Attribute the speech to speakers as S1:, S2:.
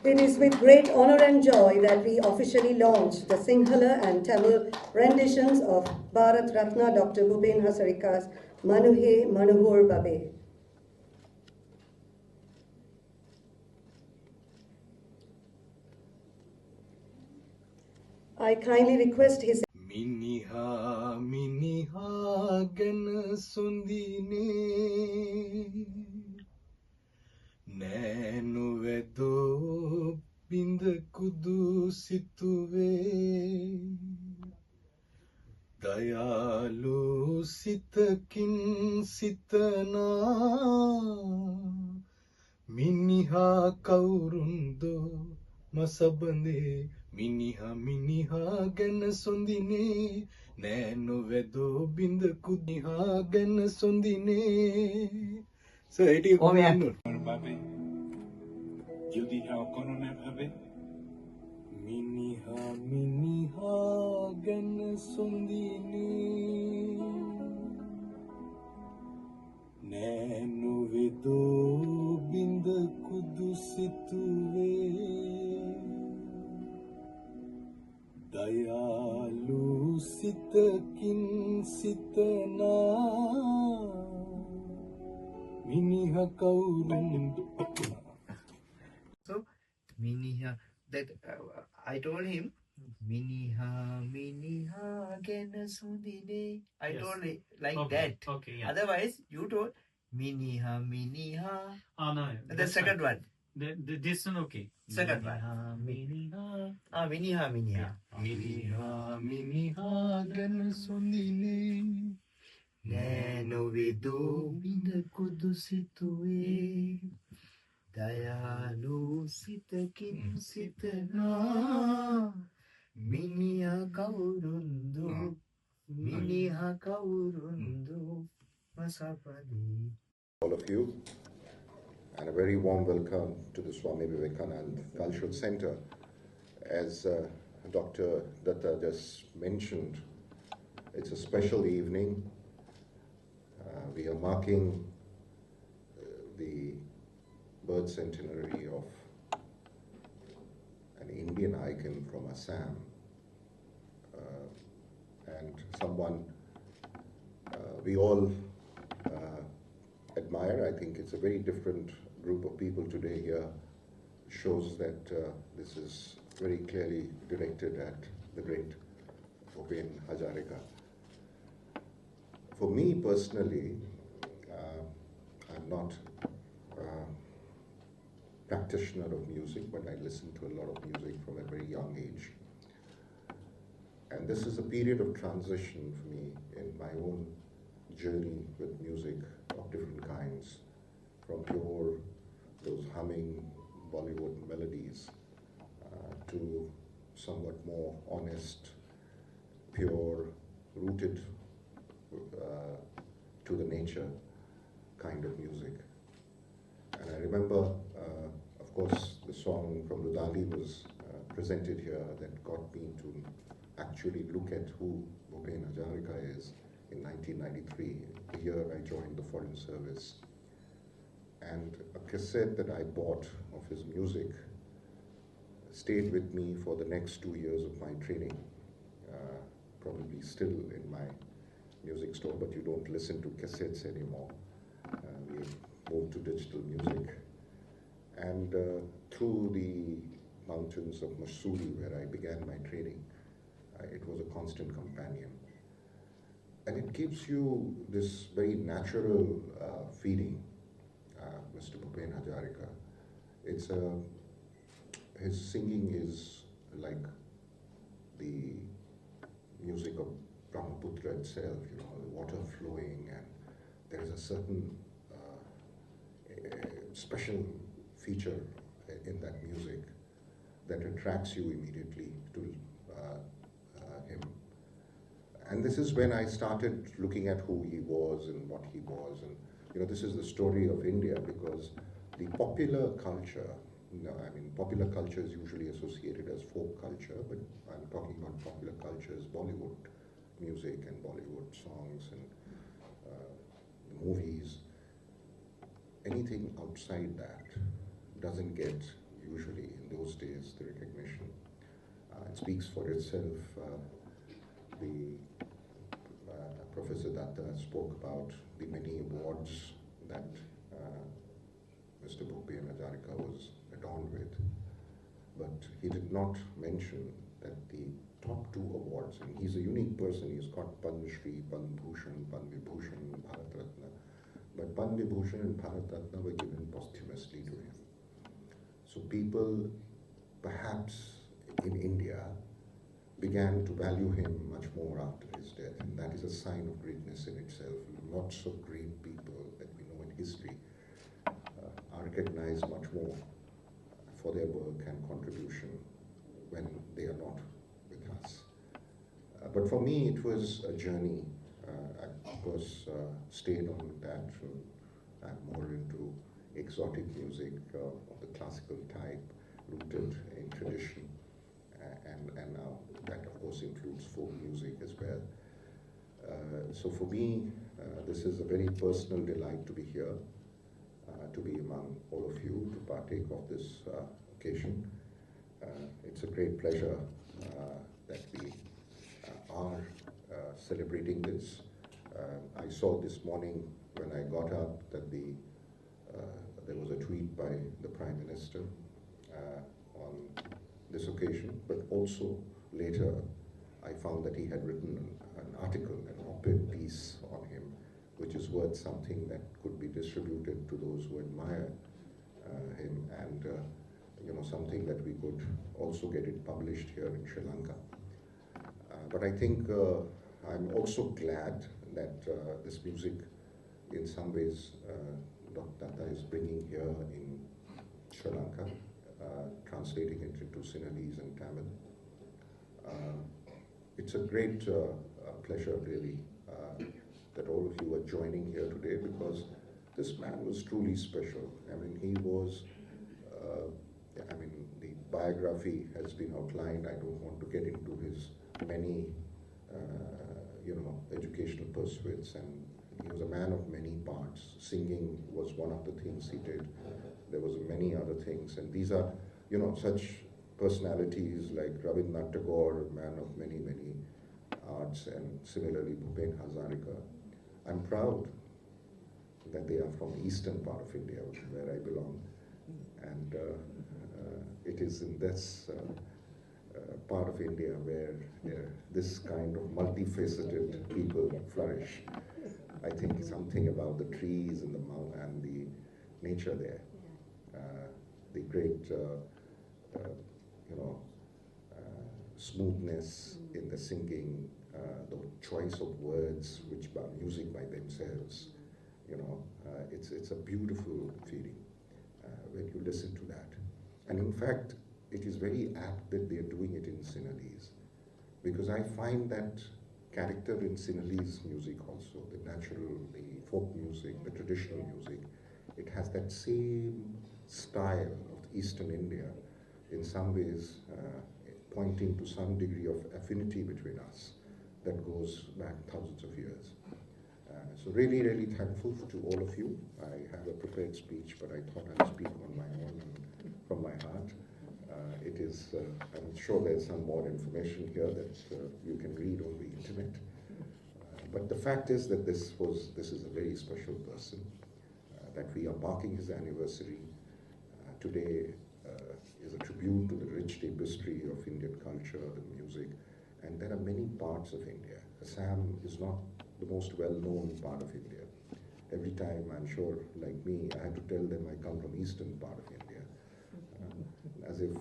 S1: It is with great honor and joy that we officially launch the Sinhala and Tamil renditions of Bharat Ratna Dr. Bhupen Hazarika's Manuhe Manohar Babe. I kindly request his
S2: Miniha miniha gan sundine Nenu vedo bind kudu situve Dayalu sitakin sitana Miniha kaurundo masabane Miniha miniha gan sondine Nenu vedo bind kudiha gan sondine. So it is
S3: Babe, যদি হ্যাঁ করণে ভাবে
S2: Miniha miniha gan sondine Nenu vedo bind kudu situve Dayalu sitakin sitana Miniha kaurundo.
S4: So, Miniha, that I told him, Miniha, Miniha, Gena Sundine. I
S5: Yes.
S4: told it like
S5: Okay,
S4: that.
S5: okay, yeah.
S4: Otherwise, you told Miniha, Miniha.
S5: Oh, no.
S4: The
S5: that's
S4: second
S5: fine.
S4: one.
S5: This one, okay.
S4: Second one.
S5: Miniha.
S4: Miniha, Miniha.
S2: Miniha miniha gan sondine
S4: Neno vidu binda kudusitue. Dayalu sitakin sitana. Miniha kaurundu. Miniha kaurundu. Masapadi.
S6: All of you, and a very warm welcome to the Swami Vivekanand Cultural Center. As Dr. Datta just mentioned, it's a special evening. We are marking the birth centenary of an Indian icon from Assam, and someone we all admire. I think it's a very different group of people today here. Shows that this is very clearly directed at the great Bhupen Hazarika. For me personally, I'm not a practitioner of music, but I listen to a lot of music from a very young age. And this is a period of transition for me in my own journey with music of different kinds, from pure, those humming Bollywood melodies, to somewhat more honest, pure, rooted to the nature kind of music. And I remember, of course, the song from Rudali was presented here that got me to actually look at who Bhupen Hazarika is in 1993, the year I joined the Foreign Service. And a cassette that I bought of his music stayed with me for the next 2 years of my training, probably still in my music store, but you don't listen to cassettes anymore. We moved to digital music. And through the mountains of Mussoorie, where I began my training, it was a constant companion. And it gives you this very natural feeling, Mr. Bhupen Hazarika. It's his singing is like the music of Brahmaputra itself, you know, the water flowing, and there is a certain special feature in that music that attracts you immediately to him. And this is when I started looking at who he was and what he was. And, you know, this is the story of India, because the popular culture, popular culture is usually associated as folk culture, but I'm talking about popular culture as Bollywood music and Bollywood songs and movies. Anything outside that doesn't get usually in those days, the recognition. It speaks for itself. The Professor Datta spoke about the many awards that Mr. Bhupen Hazarika was adorned with, but he did not mention that the top two awards, and he's a unique person, he's got Padma Shri, Padma Bhushan, Padma Vibhushan, Bharat Ratna, but Padma Vibhushan and Bharat Ratna were given posthumously to him. So people, perhaps in India, began to value him much more after his death, and that is a sign of greatness in itself. Lots of great people that we know in history are recognized much more for their work and contribution when they are not with us. But for me, it was a journey. I, of course, stayed on that. I'm more into exotic music of the classical type, rooted in tradition, and now that, of course, includes folk music as well. So for me, this is a very personal delight to be here, to be among all of you, to partake of this occasion. It's a great pleasure that we are celebrating this. I saw this morning when I got up that there was a tweet by the Prime Minister on this occasion, but also later I found that he had written an article, an op-ed piece on him, which is worth something that could be distributed to those who admire him, and something that we could also get it published here in Sri Lanka. But I think I'm also glad that this music, in some ways, Dr. Datta is bringing here in Sri Lanka, translating it into Sinhalese and Tamil. It's a great pleasure, really, that all of you are joining here today, because this man was truly special. I mean, he was, the biography has been outlined. I don't want to get into his many, educational pursuits, and he was a man of many parts. Singing was one of the things he did. There was many other things, and these are, such personalities like Rabindranath Tagore, man of many, many arts, and similarly Bhupen Hazarika. I'm proud that they are from the eastern part of India, where I belong, and it is in this part of India where this kind of multifaceted people flourish. I think something about the trees and the mountain and the nature there, the great smoothness in the singing, the choice of words which are music by themselves, it's a beautiful feeling when you listen to that. And in fact, it is very apt that they're doing it in Sinhalese, because I find that character in Sinhalese music also, the natural, the folk music, the traditional music, it has that same style of Eastern India, in some ways pointing to some degree of affinity between us that goes back thousands of years. So really, really thankful to all of you. I have a prepared speech, but I thought I'd speak on my own and from my heart. It is, I'm sure there's some more information here that you can read on the internet. But the fact is that this is a very special person, that we are marking his anniversary. Today is a tribute to the rich tapestry of Indian culture, the music, and there are many parts of India. Assam is not the most well-known part of India. Every time, I'm sure, like me, I have to tell them I come from eastern part of India, as if